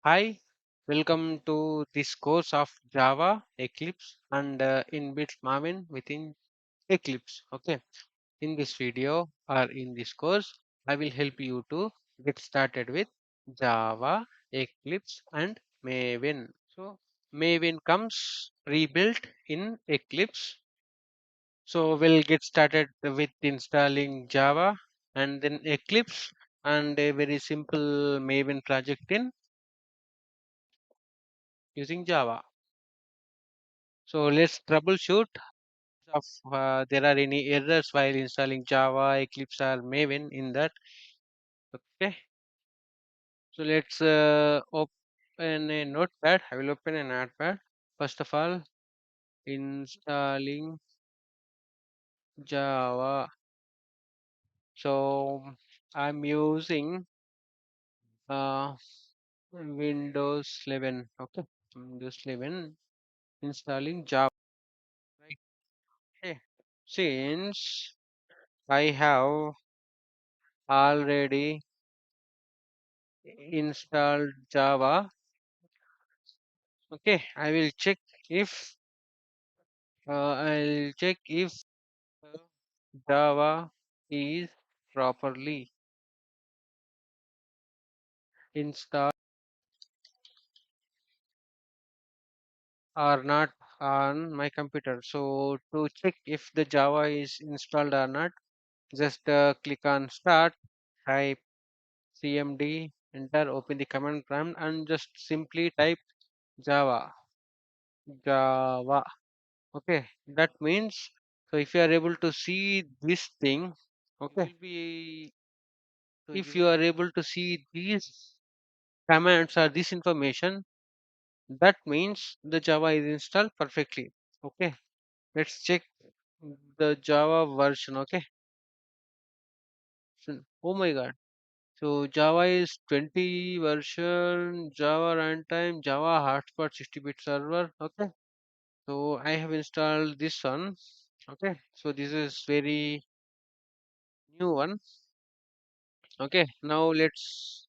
Hi, welcome to this course of Java, Eclipse, and inbuilt Marvin within Eclipse. Okay, in this video or in this course, I will help you to get started with Java, Eclipse, and Maven. So, Maven comes pre-built in Eclipse. So, we'll get started with installing Java and then Eclipse and a very simple Maven project in using Java. So let's troubleshoot if there are any errors while installing Java, Eclipse or Maven in that. Okay. So let's open a notepad. I will open a notepad. First of all, installing Java. So I'm using uh, Windows 11. Okay. Windows 11 installing Java. Right. Okay. Since I have already installed Java. Okay, I'll check if Java is properly installed or not on my computer. So to check if the Java is installed or not, just click on Start, type CMD, enter, open the command prompt, and just simply type Java. Java. Okay, that means so if you are able to see this thing, okay, be if you are able to see these commands or this information, that means the Java is installed perfectly. Okay, let's check the Java version. Okay, so, oh my god, so Java is 20 version, Java runtime, Java hotspot 60-bit server. Okay, so I have installed this one. Okay, so this is very new one. Okay, now let's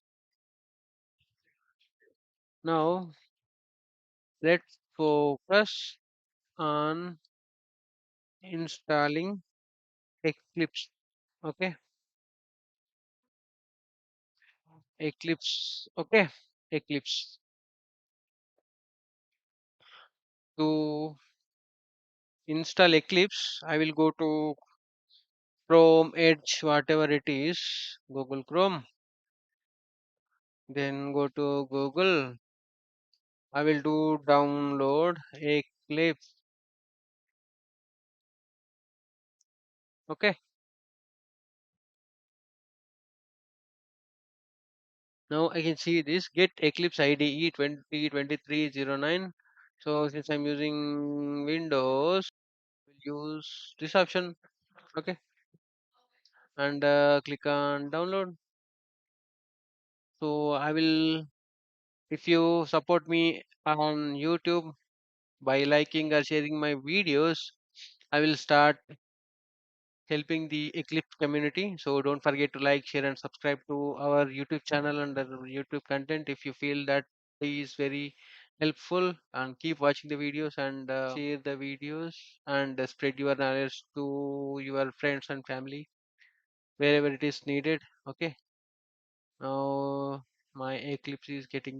focus on installing Eclipse. Okay, Eclipse. Okay, Eclipse. To install Eclipse, I will go to Chrome, Edge, whatever it is, Google Chrome. Then go to Google. I will do download Eclipse. Okay. Now I can see this get Eclipse IDE 202309. So since I'm using Windows, we'll use this option. Okay, and click on download. So I will, if you support me on YouTube by liking or sharing my videos, I will start helping the Eclipse community. So don't forget to like, share, and subscribe to our YouTube channel and the YouTube content if you feel that is very helpful. And keep watching the videos and share the videos and spread your knowledge to your friends and family wherever it is needed. Okay. Now my Eclipse is getting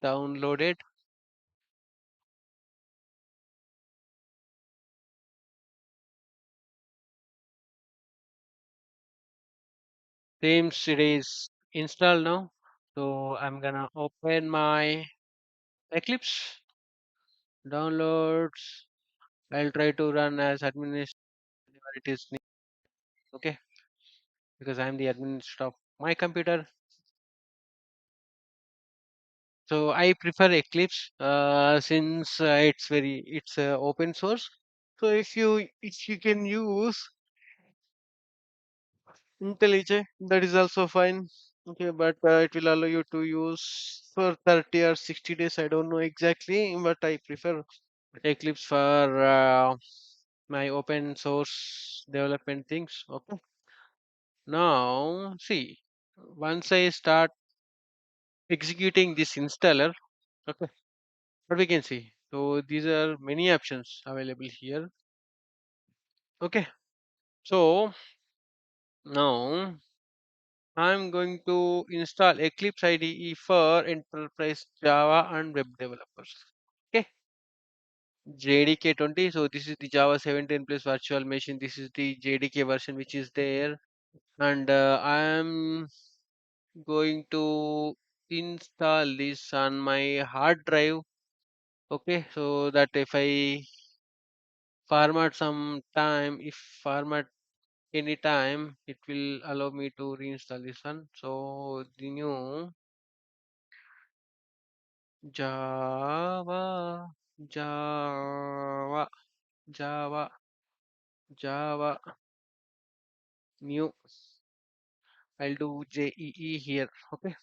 downloaded. Seems it is installed now. So I'm gonna open my Eclipse downloads. I'll try to run as administrator whenever it is needed. Okay, because I'm the administrator of my computer. So I prefer Eclipse since it's open source. So if you can use IntelliJ, that is also fine. Okay, but it will allow you to use for 30 or 60 days. I don't know exactly, but I prefer Eclipse for my open source development things. Okay. Now, see, once I start executing this installer. Okay, what we can see. So these are many options available here. Okay, so now I'm going to install Eclipse IDE for enterprise Java and web developers. Okay, JDK 20. So this is the Java 17 plus virtual machine. This is the JDK version which is there, and I am going to install this on my hard drive. Okay, so that if I format some time, if format any time, it will allow me to reinstall this one. So the new Java, Java, Java, Java, new. I'll do JEE here. Okay,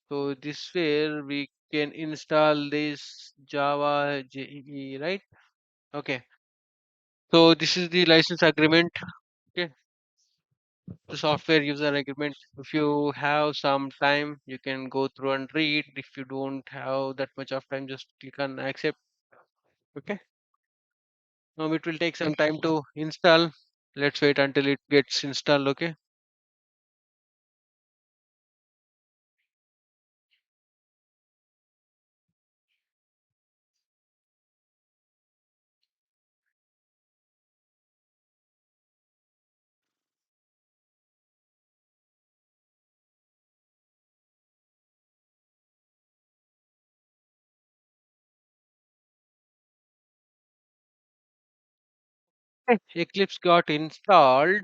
so this way we can install this Java JEE, right? Okay, so this is the license agreement. Okay, the software user agreement. If you have some time, you can go through and read. If you don't have that much of time, just click on accept. Okay, now it will take some time to install. Let's wait until it gets installed. Okay, Eclipse got installed.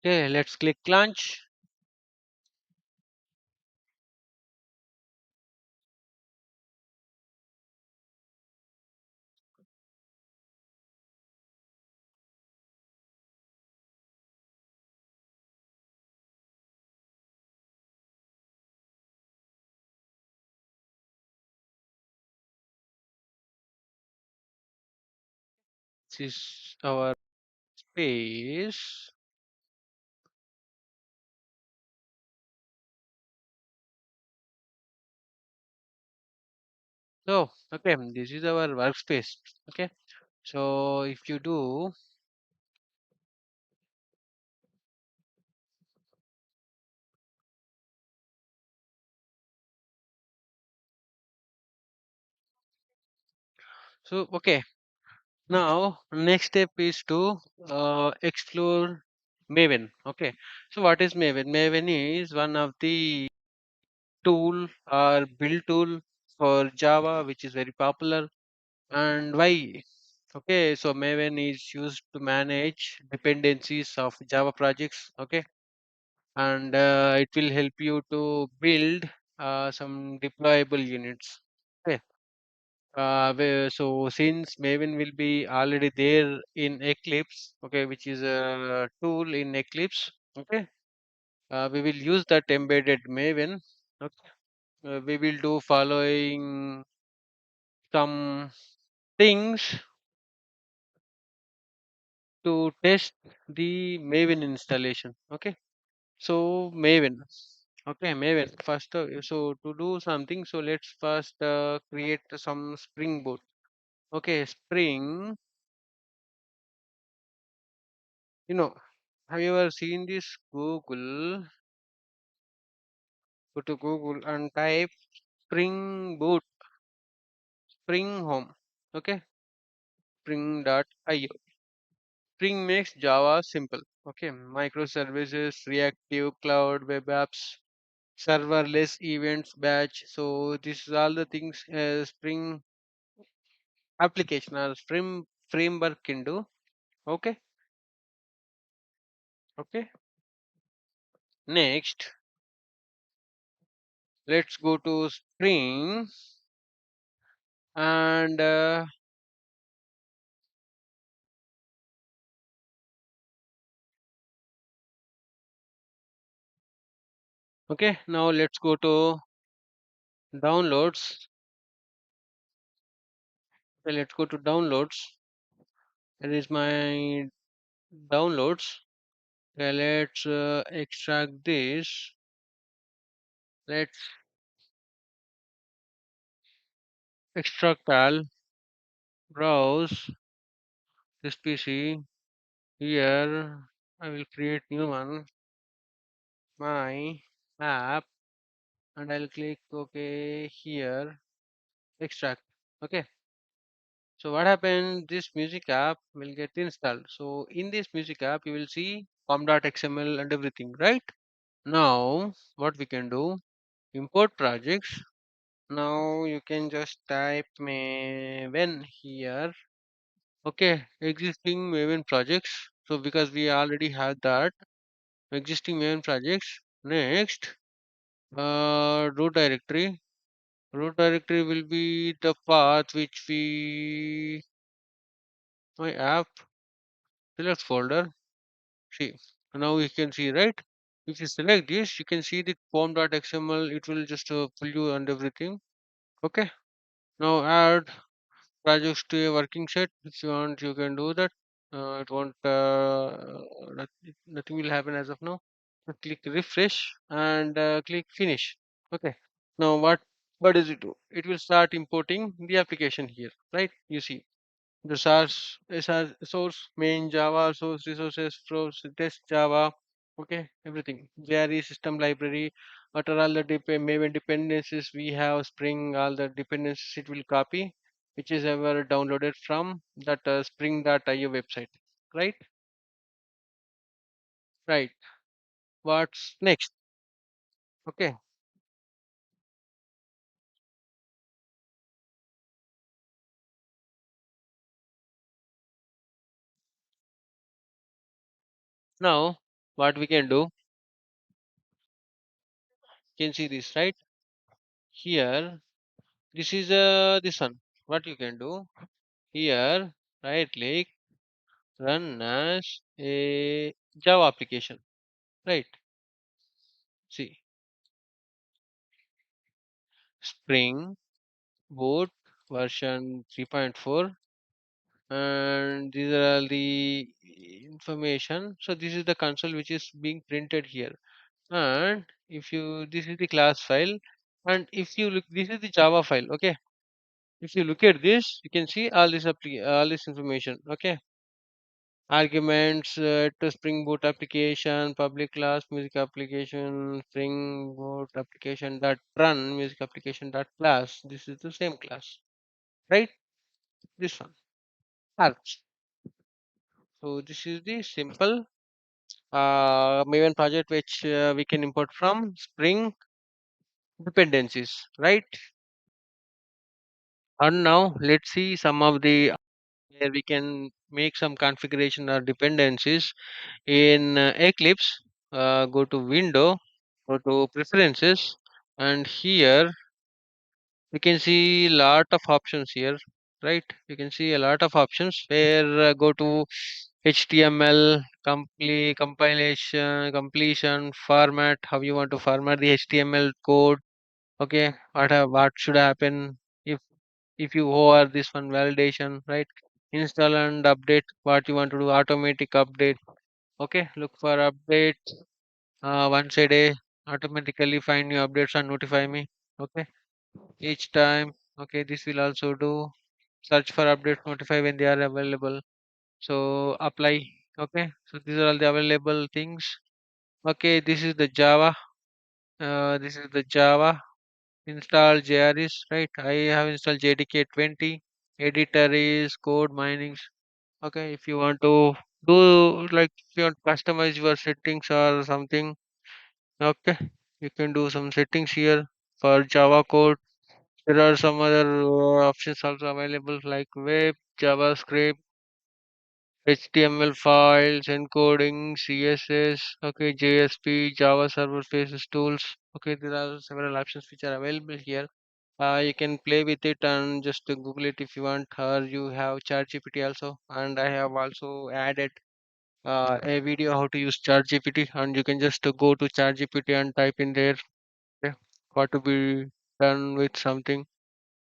Okay, let's click launch. This is our space. So, okay, this is our workspace. Okay, so if you do, so okay, now next step is to explore Maven. Okay, so what is Maven? Maven is one of the tool or build tool for Java, which is very popular. And why? Okay, so Maven is used to manage dependencies of Java projects. Okay, and it will help you to build some deployable units. Okay. So since Maven will be already there in Eclipse, okay, which is a tool in Eclipse, okay, we will use that embedded Maven. Okay, we will do following some things to test the Maven installation. Okay, so Maven. Okay, Maven. First, so to do something, so let's first create some Spring Boot. Okay, Spring. You know, have you ever seen this Google? Go to Google and type Spring Boot, Spring Home. Okay, Spring.io. Spring makes Java simple. Okay, microservices, reactive, cloud, web apps, serverless events, batch. So this is all the things Spring application or Spring framework can do. Okay, okay. Next, let's go to Spring and okay. Now let's go to downloads. Okay, let's go to downloads. Here is my downloads. Okay, let's extract this. Let's extract all. Browse this PC. Here I will create new one. My app, and I'll click OK here. Extract. Okay. So what happened? This music app will get installed. So in this music app, you will see com.xml and everything, right? Now what we can do? Import projects. Now you can just type Maven here. Okay, existing Maven projects. So because we already have that existing Maven projects. Next, root directory. Root directory will be the path which we my app select folder. See, now you can see, right? If you select this, you can see the form.xml. It will just pull you and everything. Okay. Now add projects to a working set. If you want, you can do that. It won't. Nothing will happen as of now. So click refresh and click finish. Okay. Now what does it do? It will start importing the application here, right? You see the source main Java source resources source test Java. Okay, everything. JRE system library. What are all the Maven dependencies we have? Spring all the dependencies it will copy, which is ever downloaded from that spring.io website. Right, right. What's next? Okay, now what we can do? You can see this right here. This is this one. What you can do here? Right click run as a Java application, right? See, Spring Boot version 3.4, and these are all the information. So this is the console which is being printed here, and if you this is the class file, and if you look, this is the Java file. Okay, if you look at this, you can see all all this information. Okay, arguments to Spring Boot application, public class music application, Spring Boot application dot run music application dot class. This is the same class, right? This one. Arch. So this is the simple Maven project which we can import from Spring dependencies, right? And now let's see some of the where we can make some configuration or dependencies in Eclipse. Go to Window, go to Preferences, and here we can see lot of options here, right? You can see a lot of options where go to HTML, completion, format, how you want to format the HTML code. Okay, what should happen if you over this one validation, right? Install and update what you want to do, automatic update. Okay, look for update once a day, automatically find new updates and notify me. Okay, each time. Okay, this will also do search for updates, notify when they are available. So apply. Okay, so these are all the available things. Okay, this is the Java. This is the Java. Install JREs, right? I have installed JDK 20. Editor is code mining. Okay, if you want to do like if you want to customize your settings or something, okay, you can do some settings here for Java code. There are some other options also available like web, JavaScript, HTML files, encoding, CSS, okay, JSP, Java server faces tools. Okay, there are several options which are available here. You can play with it and just Google it if you want, or you have ChatGPT also. And I have also added a video how to use ChatGPT, and you can just go to ChatGPT and type in there, okay, what to be done with something.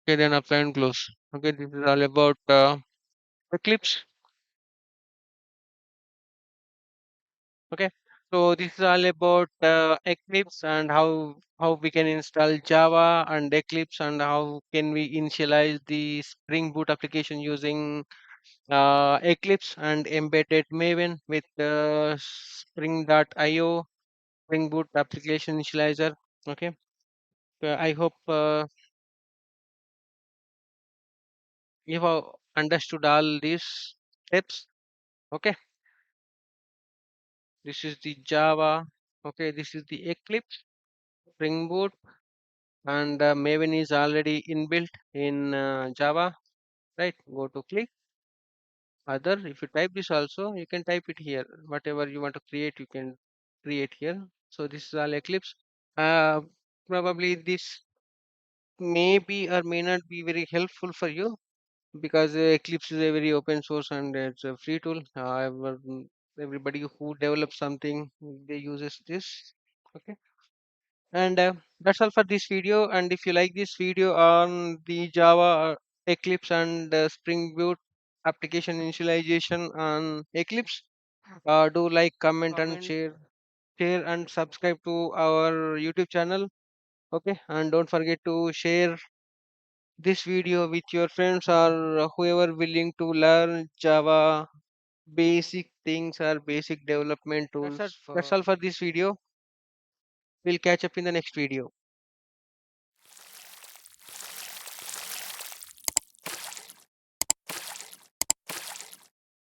Okay, then apply and close. Okay, this is all about Eclipse. Okay, so this is all about Eclipse and how we can install Java and Eclipse and how can we initialize the Spring Boot application using Eclipse and embedded Maven with Spring.io Spring Boot application initializer. Okay, I hope you have understood all these steps. Okay, this is the Java. Okay, this is the Eclipse Spring Boot, and Maven is already inbuilt in Java. Right? Go to click other. If you type this also, you can type it here. Whatever you want to create, you can create here. So this is all Eclipse. Uh, Probably this may be or may not be very helpful for you because Eclipse is a very open source and it's a free tool. Everybody who develops something, they uses this. Okay, and that's all for this video. And if you like this video on the Java, Eclipse, and Spring Boot application initialization on Eclipse, do like, comment, and share and subscribe to our YouTube channel. Okay, and don't forget to share this video with your friends or whoever willing to learn Java basic things or basic development tools. That's all for this video. We'll catch up in the next video.